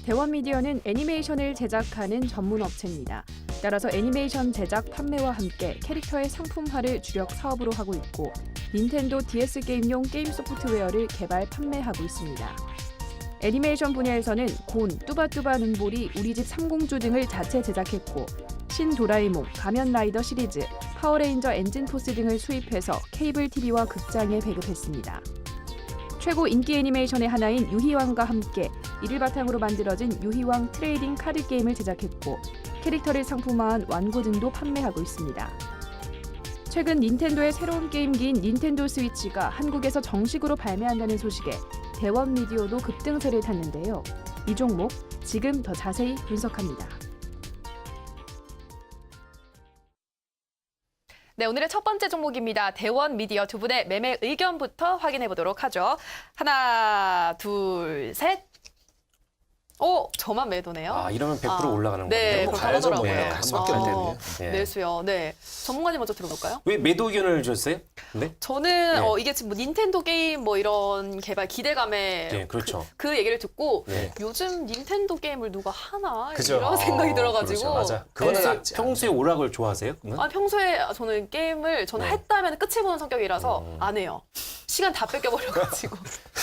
대원미디어는 애니메이션을 제작하는 전문 업체입니다. 따라서 애니메이션 제작 판매와 함께 캐릭터의 상품화를 주력 사업으로 하고 있고 닌텐도 DS 게임용 게임 소프트웨어를 개발 판매하고 있습니다. 애니메이션 분야에서는 곤, 뚜바뚜바 눈보리, 우리집 삼공주 등을 자체 제작했고 신도라에몽, 가면라이더 시리즈, 파워레인저 엔진포스 등을 수입해서 케이블 TV와 극장에 배급했습니다. 최고 인기 애니메이션의 하나인 유희왕과 함께 이를 바탕으로 만들어진 유희왕 트레이딩 카드 게임을 제작했고 캐릭터를 상품화한 완구 등도 판매하고 있습니다. 최근 닌텐도의 새로운 게임기인 닌텐도 스위치가 한국에서 정식으로 발매한다는 소식에 대원미디어도 급등세를 탔는데요. 이 종목 지금 더 자세히 분석합니다. 네, 오늘의 첫 번째 종목입니다. 대원미디어 두 분의 매매 의견부터 확인해 보도록 하죠. 하나, 둘, 셋. 오, 저만 매도네요. 아, 이러면 100% 올라가는 네, 건데. 그렇게 가야죠, 뭐. 하더라고요. 갈 수밖에 없네요. 네. 매수요. 네. 전문가님 먼저 들어볼까요? 왜 매도 의견을 줬어요? 네? 저는 네. 이게 지금 뭐 닌텐도 게임 뭐 이런 개발 기대감에 네, 그렇죠. 그 얘기를 듣고 네. 요즘 닌텐도 게임을 누가 하나 그죠. 이런 생각이 들어가지고 그렇죠. 맞아. 그거는 네. 낫지 않아요. 평소에 오락을 좋아하세요? 그러면? 평소에 저는 게임을 저는 네. 했다면 끝을 보는 성격이라서 안 해요. 시간 다 뺏겨버려가지고.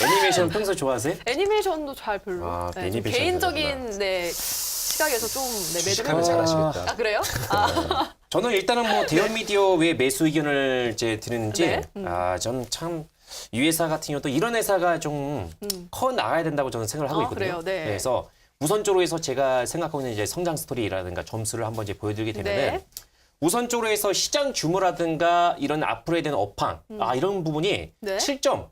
애니메이션 평소 좋아하세요? 애니메이션도 잘 별로. 아, 네, 좀 애니메이션 개인적인 시각에서 좀 매도를 시간을 잘 하시겠다. 아 그래요? 저는 일단은 뭐 대형미디어 왜 매수 의견을 이제 드리는지 네. 저는 참 이 회사 같은 경우도 이런 회사가 좀 커 나가야 된다고 저는 생각을 하고 있거든요. 그래요? 네. 그래서 우선적으로 해서 제가 생각하고 있는 이제 성장 스토리라든가 점수를 한번 이제 보여드리게 되면은 네. 우선적으로 해서 시장 규모라든가 이런 앞으로에 대한 업황 이런 부분이 네. 7점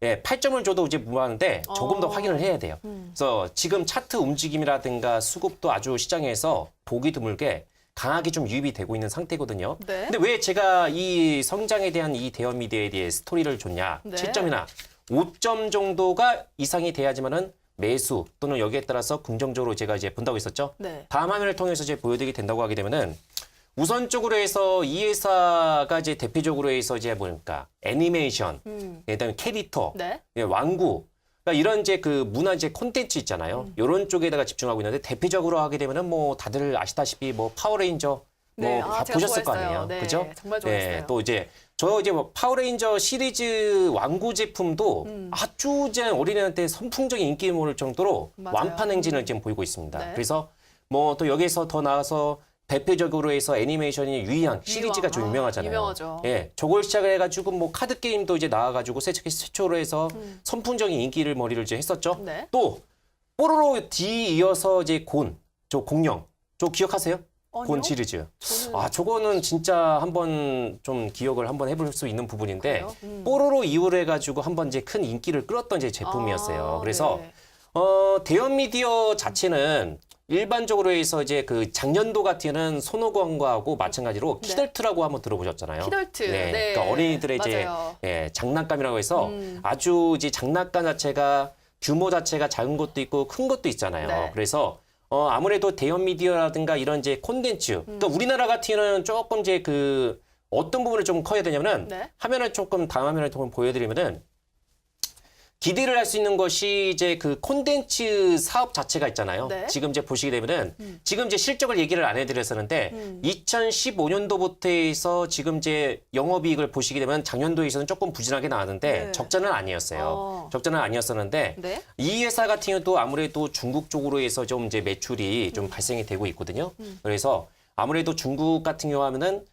8점을 줘도 이제 무한한데 조금 더 확인을 해야 돼요. 그래서 지금 차트 움직임이라든가 수급도 아주 시장에서 보기 드물게 강하게 좀 유입이 되고 있는 상태거든요. 네. 근데 왜 제가 이 성장에 대한 이 대형미디어에 대해 스토리를 줬냐? 네. 7점이나 5점 정도가 이상이 돼야지만은 매수 또는 여기에 따라서 긍정적으로 제가 이제 본다고 했었죠. 네. 다음 화면을 통해서 이제 보여드리게 된다고 하게 되면은 우선적으로 해서 이 회사가 이제 대표적으로 해서 이제 보니까 애니메이션, 그다음에 캐릭터, 네. 완구, 그러니까 이런 이제 그 문화 이제 콘텐츠 있잖아요. 이런 쪽에다가 집중하고 있는데 대표적으로 하게 되면은 뭐 다들 아시다시피 뭐 파워레인저 네. 다 제가 보셨을 거 좋아했어요. 아니에요, 네, 그죠? 정말 좋아했어요. 또 이제 저 이제 뭐 파워레인저 시리즈 완구 제품도 아주 이제 어린애한테 선풍적인 인기를 모을 정도로 맞아요. 완판 행진을 지금 보이고 있습니다. 네. 그래서 뭐 또 여기서 더 나아서 대표적으로 해서 애니메이션이 유희왕 시리즈가 좀 유명하잖아요. 유명하죠. 예, 저걸 시작을 해가지고 뭐 카드 게임도 이제 나와가지고 최초로 해서 선풍적인 인기를 머리를 이제 했었죠. 네. 또 뽀로로 뒤 이어서 이제 저 공룡, 저 기억하세요? 아니요. 곤 시리즈. 저는 저거는 진짜 한번 좀 기억을 한번 해볼 수 있는 부분인데 그래요? 뽀로로 이후로 해가지고 한번 이제 큰 인기를 끌었던 이제 제품이었어요. 그래서 네. 대형 미디어 자체는 일반적으로 해서 이제 그 작년도 같은 손오공과하고 마찬가지로 네. 키덜트라고 한번 들어보셨잖아요. 키덜트. 네. 네. 그러니까 어린이들의 맞아요. 이제 장난감이라고 해서 아주 이제 장난감 자체가 규모 자체가 작은 것도 있고 큰 것도 있잖아요. 네. 그래서 아무래도 대형 미디어라든가 이런 이제 콘텐츠. 그러니까 우리나라 같은 경우는 조금 이제 그 어떤 부분을 좀 커야 되냐면은 네. 화면을 조금 다음 화면을 조금 보여드리면은 기대를 할 수 있는 것이 이제 그 콘텐츠 사업 자체가 있잖아요. 네. 지금 이제 보시게 되면은 지금 이제 실적을 얘기를 안 해드렸었는데 2015년도부터 해서 지금 이제 영업이익을 보시게 되면 작년도에서는 조금 부진하게 나왔는데 네. 적자는 아니었어요. 적자는 아니었었는데 네. 이 회사 같은 경우도 아무래도 중국 쪽으로 해서 좀 이제 매출이 좀 발생이 되고 있거든요. 그래서 아무래도 중국 같은 경우 하면은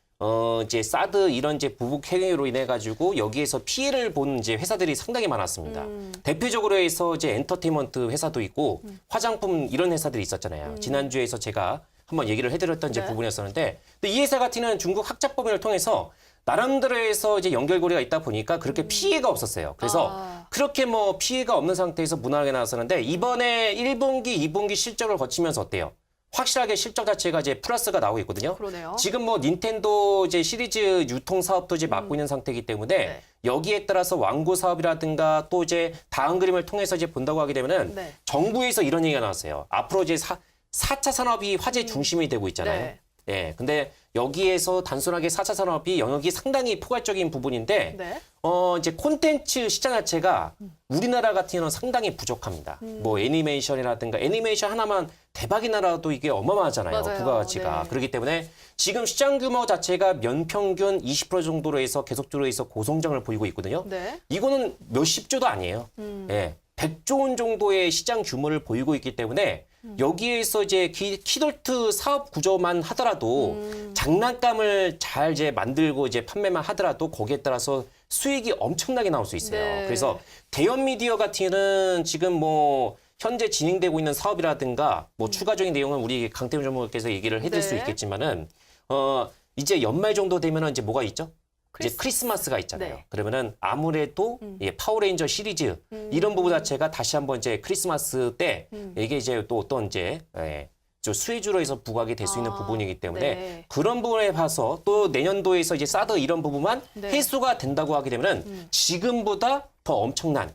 이제 사드 이런 이제 부북 행위로 인해 가지고 여기에서 피해를 본 이제 회사들이 상당히 많았습니다. 대표적으로 해서 이제 엔터테인먼트 회사도 있고 화장품 이런 회사들이 있었잖아요. 지난주에서 제가 한번 얘기를 해드렸던 이제 네. 부분이었었는데, 근데 이 회사 같은 경우는 중국 학자법인을 통해서 나름대로 해서 이제 연결고리가 있다 보니까 그렇게 피해가 없었어요. 그래서 그렇게 뭐 피해가 없는 상태에서 무난하게 나왔었는데 이번에 1분기, 2분기 실적을 거치면서 어때요? 확실하게 실적 자체가 이제 플러스가 나오고 있거든요. 그러네요. 지금 뭐 닌텐도 이제 시리즈 유통 사업도 이제 맡고 있는 상태이기 때문에 네. 여기에 따라서 완구 사업이라든가 또 이제 다음 그림을 통해서 이제 본다고 하게 되면은 네. 정부에서 이런 얘기가 나왔어요. 앞으로 이제 4차 산업이 화제 중심이 되고 있잖아요. 네. 예. 근데 여기에서 단순하게 4차 산업이 영역이 상당히 포괄적인 부분인데 네. 이제 콘텐츠 시장 자체가 우리나라 같은 경우는 상당히 부족합니다. 뭐 애니메이션이라든가 애니메이션 하나만 대박이 나라도 이게 어마어마하잖아요. 맞아요. 부가가치가. 네. 그렇기 때문에 지금 시장 규모 자체가 연평균 20% 정도로 해서 계속적으로 해서 고성장을 보이고 있거든요. 네. 이거는 몇십 조도 아니에요. 예. 100조 원 정도의 시장 규모를 보이고 있기 때문에 여기에서 이제 키덜트 사업 구조만 하더라도 장난감을 잘 이제 만들고 이제 판매만 하더라도 거기에 따라서 수익이 엄청나게 나올 수 있어요. 네. 그래서 대형 미디어 같은 경우는 지금 뭐 현재 진행되고 있는 사업이라든가 뭐 추가적인 내용은 우리 강태훈 전문가께서 얘기를 해드릴 수 네. 있겠지만은 이제 연말 정도 되면은 이제 뭐가 있죠? 이제 크리스마스가 있잖아요. 네. 그러면은 아무래도 파워레인저 시리즈 이런 부분 자체가 다시 한번 이제 크리스마스 때 이게 이제 또 어떤 이제 저 수혜주로 해서 부각이 될 수 있는 아, 부분이기 때문에 네. 그런 부분에 봐서 또 내년도에서 이제 사드 이런 부분만 네. 해소가 된다고 하게 되면은 지금보다 더 엄청난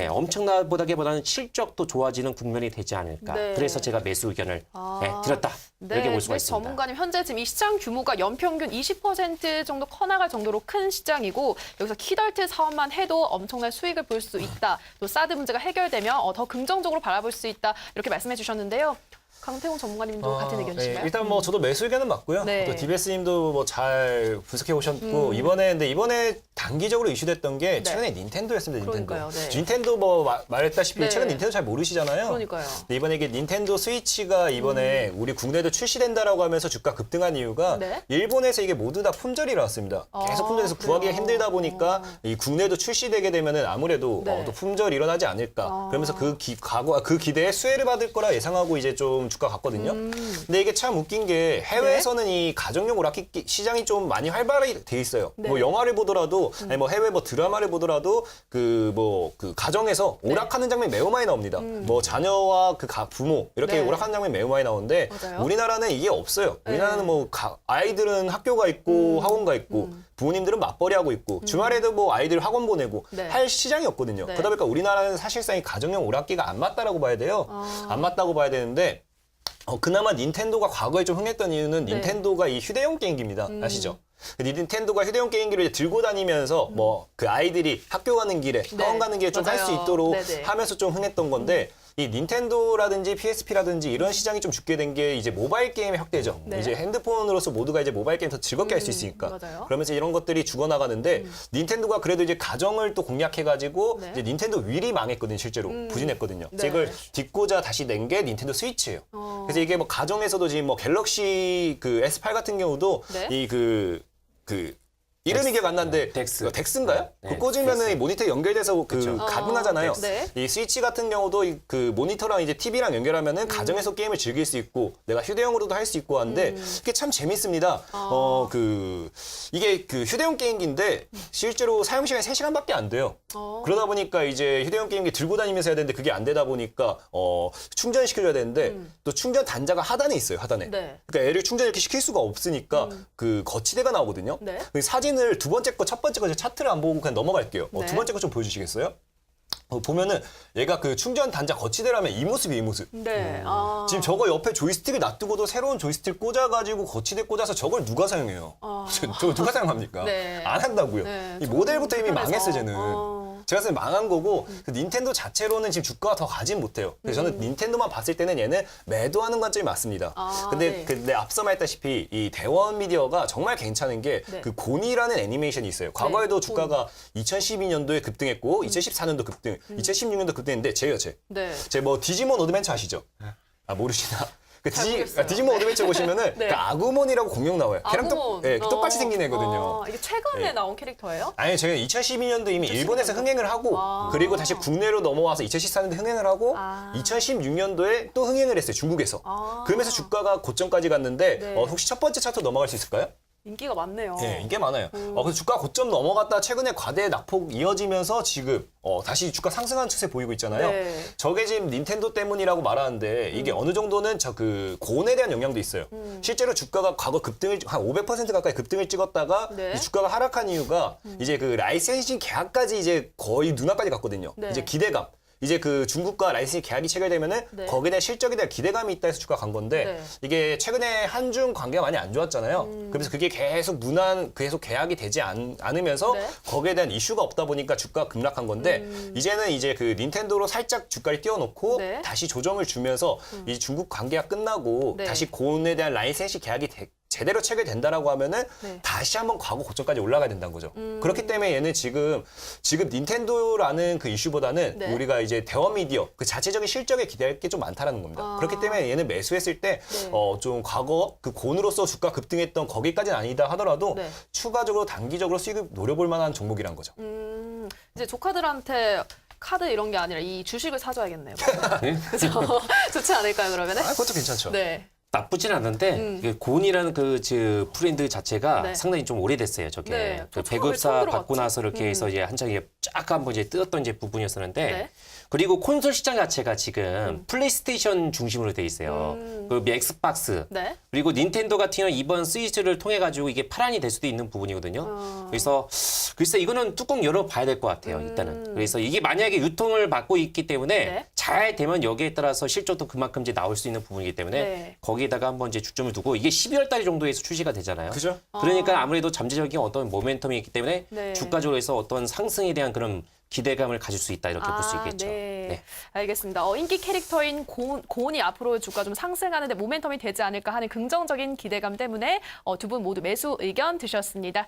엄청나보다기보다는 실적도 좋아지는 국면이 되지 않을까. 네. 그래서 제가 매수 의견을 아. 드렸다. 이렇게 볼 수가 그래서 있습니다. 전문가님 현재 지금 이 시장 규모가 연평균 20% 정도 커나갈 정도로 큰 시장이고 여기서 키덜트 사업만 해도 엄청난 수익을 볼 수 있다. 또 사드 문제가 해결되면 더 긍정적으로 바라볼 수 있다. 이렇게 말씀해 주셨는데요. 강태웅 전문가님도 같은 의견이신가요? 네, 일단 뭐 저도 매수 의견은 맞고요. 네. 또 DBS님도 뭐 잘 분석해 오셨고 이번에 단기적으로 이슈됐던 게 최근에 닌텐도였습니다. 닌텐도. 그러니까요, 네. 닌텐도 뭐 말했다시피 네. 최근 닌텐도 잘 모르시잖아요. 그러니까요. 근데 이번에 이게 닌텐도 스위치가 이번에 우리 국내도 출시된다라고 하면서 주가 급등한 이유가 네. 일본에서 이게 모두 다 품절이 일어났습니다. 계속 품절해서 그래요? 구하기가 힘들다 보니까 이 국내도 출시되게 되면은 아무래도 네. 또 품절이 일어나지 않을까. 그러면서 그 기대에 수혜를 받을 거라 예상하고 이제 좀 주가 갔거든요. 근데 이게 참 웃긴 게 해외에서는 이 가정용 오락기 시장이 좀 많이 활발히 돼 있어요. 네. 뭐 영화를 보더라도 아니 뭐 해외 뭐 드라마를 보더라도 그 가정에서 네. 오락하는 장면이 매우 많이 나옵니다. 뭐 자녀와 그 부모 이렇게 네. 오락하는 장면이 매우 많이 나오는데 맞아요. 우리나라는 이게 없어요. 우리나라는 네. 뭐 아이들은 학교가 있고 학원가 있고 부모님들은 맞벌이 하고 있고 주말에도 뭐 아이들 학원 보내고 네. 할 시장이 없거든요. 네. 그러다 보니까 우리나라는 사실상 이 가정용 오락기가 안 맞다라고 봐야 돼요. 안 맞다고 봐야 되는데 그나마 닌텐도가 과거에 좀 흥했던 이유는 네. 닌텐도가 이 휴대용 게임기입니다. 아시죠? 닌텐도가 휴대용 게임기를 이제 들고 다니면서 뭐 그 아이들이 학교 가는 길에 네. 학원 가는 길에 좀 할 수 맞아요. 있도록 네네. 하면서 좀 흥했던 건데 이 닌텐도라든지 PSP라든지 이런 시장이 좀 죽게 된 게 이제 모바일 게임의 확대죠. 네. 이제 핸드폰으로서 모두가 이제 모바일 게임 더 즐겁게 할 수 있으니까. 맞아요. 그러면서 이런 것들이 죽어나가는데 닌텐도가 그래도 이제 가정을 또 공략해가지고 네. 이제 닌텐도 윌이 망했거든요. 실제로 부진했거든요. 네. 그래서 이걸 딛고자 다시 낸 게 닌텐도 스위치예요. 그래서 이게 뭐 가정에서도 지금 뭐 갤럭시 그 S8 같은 경우도 네. 이 이름이 기억 안 나는데 덱스. 덱스인가요? 네, 그 꽂으면은 덱스. 모니터에 연결돼서 가능하잖아요. 네. 이 스위치 같은 경우도 그 모니터랑 이제 TV랑 연결하면은 가정에서 게임을 즐길 수 있고 내가 휴대용으로도 할 수 있고 하는데 이게 참 재밌습니다. 이게 그 휴대용 게임기인데 실제로 사용 시간이 3시간밖에 안 돼요. 그러다 보니까 이제 휴대용 게임기 들고 다니면서 해야 되는데 그게 안 되다 보니까 충전시켜줘야 되는데 또 충전 단자가 하단에 있어요. 하단에. 네. 그러니까 애를 충전 이렇게 시킬 수가 없으니까 그 거치대가 나오거든요. 네. 그 사진을 두 번째 거, 첫 번째 거 차트를 안 보고 그냥 넘어갈게요. 네. 두 번째 거 좀 보여주시겠어요? 보면은 얘가 그 충전 단자 거치대라면 이 모습이에요, 이 모습. 네. 지금 저거 옆에 조이스틱을 놔두고도 새로운 조이스틱 꽂아가지고 거치대 꽂아서 저걸 누가 사용해요? 저 누가 사용합니까? 네. 안 한다고요. 네, 이 좀 모델부터 이미 불편해서. 망했어요, 쟤는. 제가 봤을 때 망한 거고 그 닌텐도 자체로는 지금 주가가 더 가진 못해요. 그래서 저는 닌텐도만 봤을 때는 얘는 매도하는 관점이 맞습니다. 근데 네. 앞서 말했다시피 이 대원 미디어가 정말 괜찮은 게 네. 그 고니라는 애니메이션이 있어요. 과거에도 네, 주가가 2012년도에 급등했고 2014년도 급등, 2016년도 급등했는데 네. 제 뭐 디지몬 어드벤처 아시죠? 아 모르시나? 그 잘 모르겠어요. 디지몬 어드벤처 보시면은 네. 그 아구몬이라고 공룡 나와요. 걔랑 아구몬. 똑같이 생긴 애거든요. 이게 최근에 네. 나온 캐릭터예요? 아니 제가 2012년도 이미 일본에서 흥행을 하고 그리고 다시 국내로 넘어와서 2014년도 흥행을 하고 2016년도에 또 흥행을 했어요. 중국에서. 그러면서 주가가 고점까지 갔는데 네. 혹시 첫 번째 차트 넘어갈 수 있을까요? 인기가 많네요. 네, 인기 많아요. 그래서 주가 고점 넘어갔다 최근에 과대 낙폭 이어지면서 지금 다시 주가 상승하는 추세 보이고 있잖아요. 네. 저게 지금 닌텐도 때문이라고 말하는데 이게 어느 정도는 그 고온에 대한 영향도 있어요. 실제로 주가가 과거 급등을 한 500% 가까이 급등을 찍었다가 네. 이 주가가 하락한 이유가 이제 그 라이센싱 계약까지 이제 거의 눈앞까지 갔거든요. 네. 이제 기대감. 이제 그 중국과 라이센싱 계약이 체결되면은 네. 거기에 대한 실적에 대한 기대감이 있다 해서 주가 간 건데 네. 이게 최근에 한중 관계가 많이 안 좋았잖아요. 그래서 그게 계속 계약이 되지 않으면서 네. 거기에 대한 이슈가 없다 보니까 주가가 급락한 건데 이제는 이제 그 닌텐도로 살짝 주가를 띄워놓고 네. 다시 조정을 주면서 이 중국 관계가 끝나고 네. 다시 고온에 대한 라이센싱 계약이 제대로 체결된다라고 하면은 네. 다시 한번 과거 고점까지 올라가야 된다는 거죠. 그렇기 때문에 얘는 지금 닌텐도라는 그 이슈보다는 네. 우리가 이제 대원 미디어 그 자체적인 실적에 기대할 게 좀 많다라는 겁니다. 아. 그렇기 때문에 얘는 매수했을 때 네. 좀 과거 그 고온으로서 주가 급등했던 거기까지는 아니다 하더라도 네. 추가적으로 단기적으로 수익을 노려볼 만한 종목이란 거죠. 이제 조카들한테 카드 이런 게 아니라 이 주식을 사줘야겠네요. 그래서 좋지 않을까요, 그러면은? 그것도 괜찮죠. 네. 나쁘진 않은데 이게 고온이라는 그 브랜드 자체가 네. 상당히 좀 오래됐어요. 저게 네, 그 저 처음에 배급사 처음 받고 들어봤죠. 나서 이렇게 해서 이제 한창 이제 쫙 한번 이제 뜨었던 이제 부분이었었는데 네. 그리고 콘솔 시장 자체가 지금 플레이스테이션 중심으로 돼 있어요. 그 엑스박스 네. 그리고 닌텐도 같은 경우는 이번 스위치를 통해 가지고 이게 파란이 될 수도 있는 부분이거든요. 그래서 글쎄 이거는 뚜껑 열어봐야 될 것 같아요. 일단은. 그래서 이게 만약에 유통을 받고 있기 때문에 네. 잘 되면 여기에 따라서 실적도 그만큼 이제 나올 수 있는 부분이기 때문에 네. 거기에다가 한번 이제 주점을 두고 이게 12월 달 정도에서 출시가 되잖아요. 그죠? 그러니까 아무래도 잠재적인 어떤 모멘텀이 있기 때문에 네. 주가적으로 해서 어떤 상승에 대한 그런 기대감을 가질 수 있다 이렇게 볼 수 있겠죠. 네. 네. 알겠습니다. 인기 캐릭터인 고온이 앞으로 주가 좀 상승하는데 모멘텀이 되지 않을까 하는 긍정적인 기대감 때문에 두 분 모두 매수 의견 드셨습니다.